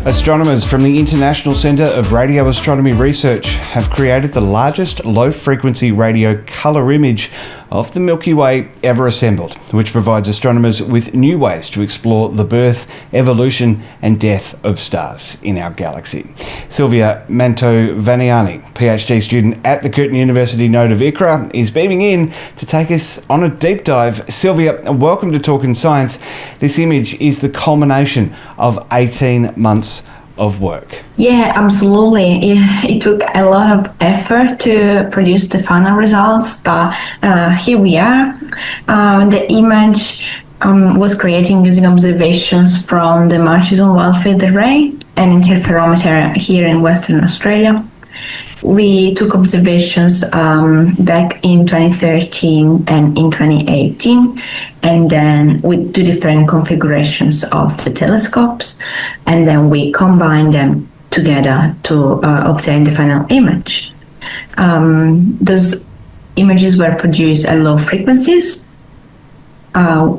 Astronomers from the International Centre of Radio Astronomy Research have created the largest low-frequency radio colour image of the Milky Way ever assembled, which provides astronomers with new ways to explore the birth, evolution and death of stars in our galaxy. Silvia Mantovanini, PhD student at the Curtin University node of ICRAR, is beaming in to take us on a deep dive. Silvia, welcome to Talkin' Science. This image is the culmination of 18 months of work. Yeah, absolutely. It took a lot of effort to produce the final results, but here we are. The image was created using observations from the Murchison Wide-Field Array and interferometer here in Western Australia. We took observations back in 2013 and in 2018, and then with two different configurations of the telescopes, and then we combined them together to obtain the final image. Those images were produced at low frequencies,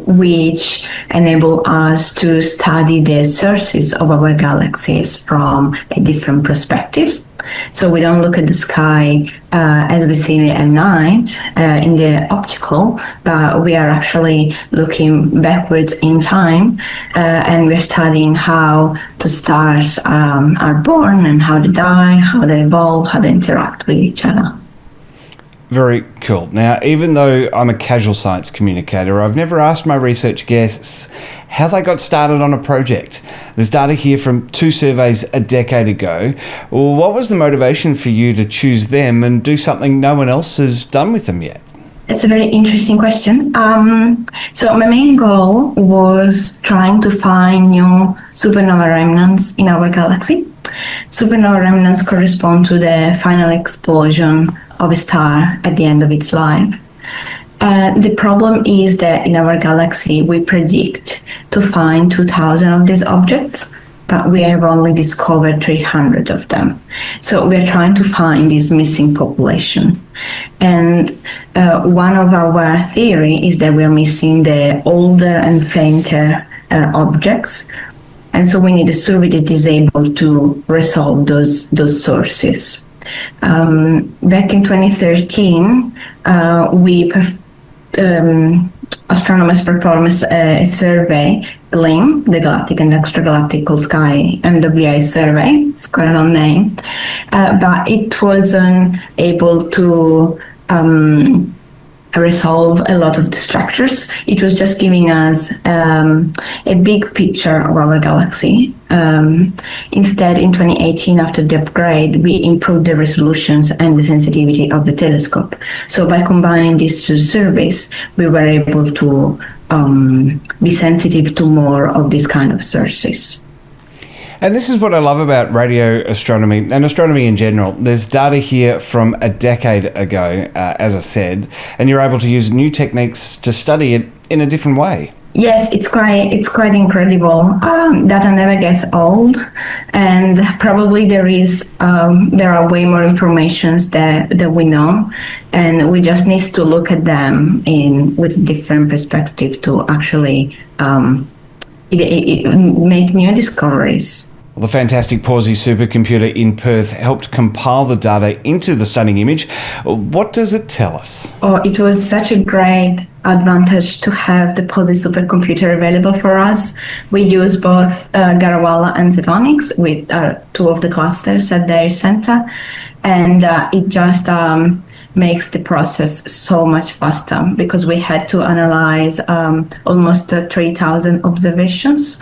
which enable us to study the sources of our galaxies from a different perspectives. So we don't look at the sky as we see it at night in the optical, but we are actually looking backwards in time, and we're studying how the stars are born and how they die, how they evolve, how they interact with each other. Very cool. Now, even though I'm a casual science communicator, I've never asked my research guests how they got started on a project. There's data here from 2 surveys a decade ago. Well, what was the motivation for you to choose them and do something no one else has done with them yet? It's a very interesting question. So my main goal was trying to find new supernova remnants in our galaxy. Supernova remnants correspond to the final explosion of a star at the end of its life. The problem is that in our galaxy, we predict to find 2,000 of these objects, but we have only discovered 300 of them. So we're trying to find this missing population. And one of our theory is that we're missing the older and fainter objects. And so we need a survey that is able to resolve those sources. Back in 2013, astronomers performed a survey, GLIM, the Galactic and Extragalactic Sky MWA survey. It's quite a long name, but it wasn't able to resolve a lot of the structures. It was just giving us a big picture of our galaxy. Instead, in 2018, after the upgrade, we improved the resolutions and the sensitivity of the telescope. So by combining these two surveys, we were able to be sensitive to more of these kind of sources. And this is what I love about radio astronomy and astronomy in general. There's data here from a decade ago, as I said, and you're able to use new techniques to study it in a different way. Yes, it's quite incredible. Data never gets old, and probably there are way more informations that we know, and we just need to look at them with different perspective to actually make new discoveries. The fantastic Pawsey supercomputer in Perth helped compile the data into the stunning image. What does it tell us? Oh, it was such a great advantage to have the Pawsey supercomputer available for us. We use both Garawala and Zetonics with 2 of the clusters at their center, and it just makes the process so much faster because we had to analyze almost 3,000 observations.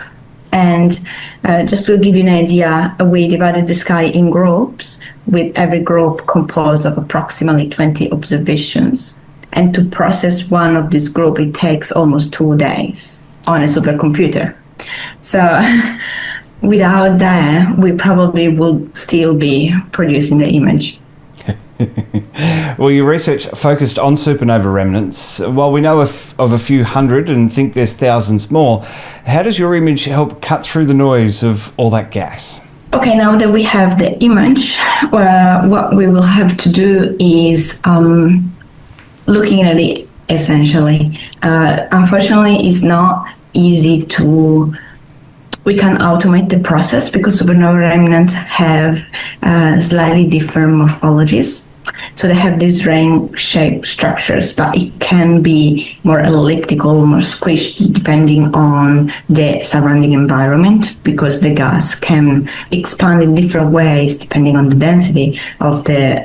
And just to give you an idea, we divided the sky in groups, with every group composed of approximately 20 observations. And to process one of this group, it takes almost 2 days on a supercomputer. So without that, we probably would still be producing the image. Well, your research focused on supernova remnants. While we know of a few hundred and think there's thousands more, how does your image help cut through the noise of all that gas? Okay, now that we have the image, what we will have to do is looking at it essentially. Unfortunately, it's not easy to. We can automate the process because supernova remnants have slightly different morphologies. So they have these ring-shaped structures, but it can be more elliptical, more squished, depending on the surrounding environment, because the gas can expand in different ways depending on the density of the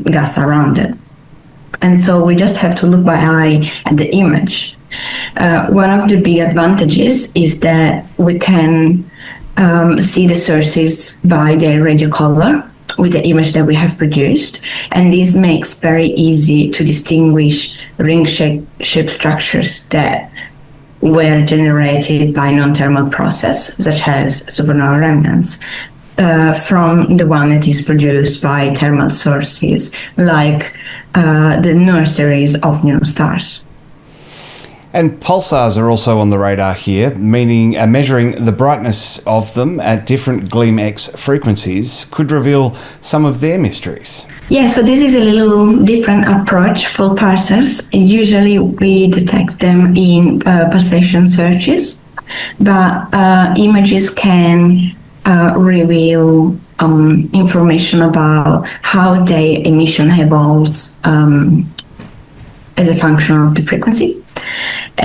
gas around it. And so we just have to look by eye at the image. One of the big advantages is that we can see the sources by their radio color with the image that we have produced, and this makes very easy to distinguish ring-shaped structures that were generated by non-thermal process, such as supernova remnants, from the one that is produced by thermal sources, like the nurseries of new stars. And pulsars are also on the radar here, meaning measuring the brightness of them at different gleam-X frequencies could reveal some of their mysteries. Yeah, so this is a little different approach for pulsars. Usually we detect them in pulsation searches, but images can reveal information about how the emission evolves as a function of the frequency.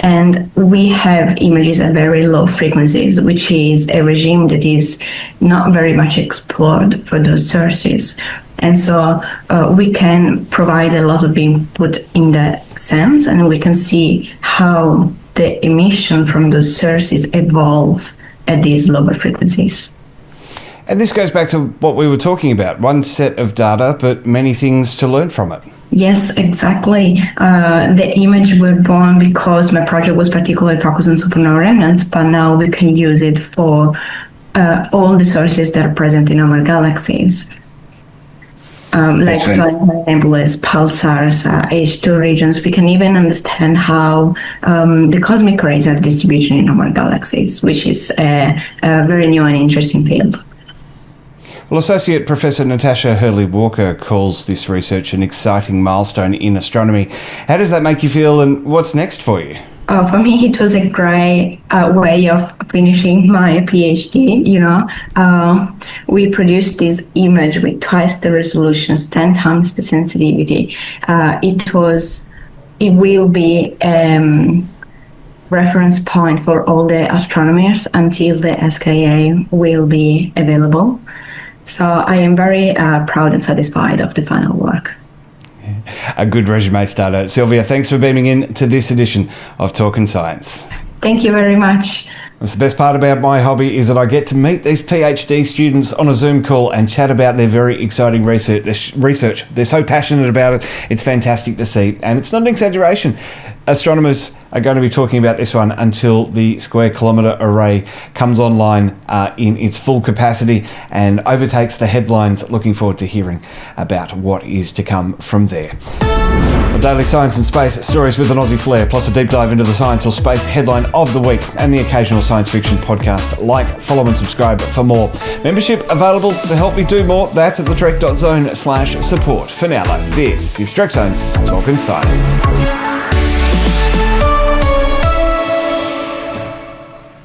And we have images at very low frequencies, which is a regime that is not very much explored for those sources. And so we can provide a lot of input in that sense, and we can see how the emission from those sources evolve at these lower frequencies. And this goes back to what we were talking about, one set of data, but many things to learn from it. Yes, exactly. The image was born because my project was particularly focused on supernova remnants, but now we can use it for all the sources that are present in our galaxies. Like planetary nebulas, pulsars, H2 regions. We can even understand how the cosmic rays are distributed in our galaxies, which is a very new and interesting field. Well, Associate Professor Natasha Hurley-Walker calls this research an exciting milestone in astronomy. How does that make you feel, and what's next for you? For me, it was a great way of finishing my PhD. We produced this image with twice the resolutions, 10 times the sensitivity. It will be reference point for all the astronomers until the SKA will be available. So I am very proud and satisfied of the final work. A good resume starter. Silvia, thanks for beaming in to this edition of Talkin' Science. Thank you very much. That's the best part about my hobby, is that I get to meet these PhD students on a Zoom call and chat about their very exciting research. They're so passionate about it. It's fantastic to see. And it's not an exaggeration. Astronomers are going to be talking about this one until the Square Kilometre Array comes online in its full capacity and overtakes the headlines. Looking forward to hearing about what is to come from there. A daily science and space stories with an Aussie flair, plus a deep dive into the science or space headline of the week and the occasional science fiction podcast. Like, follow and subscribe for more. Membership available to help me do more. That's at the Trek.zone/support. For now though, this is Trekzone's Talkin' Science.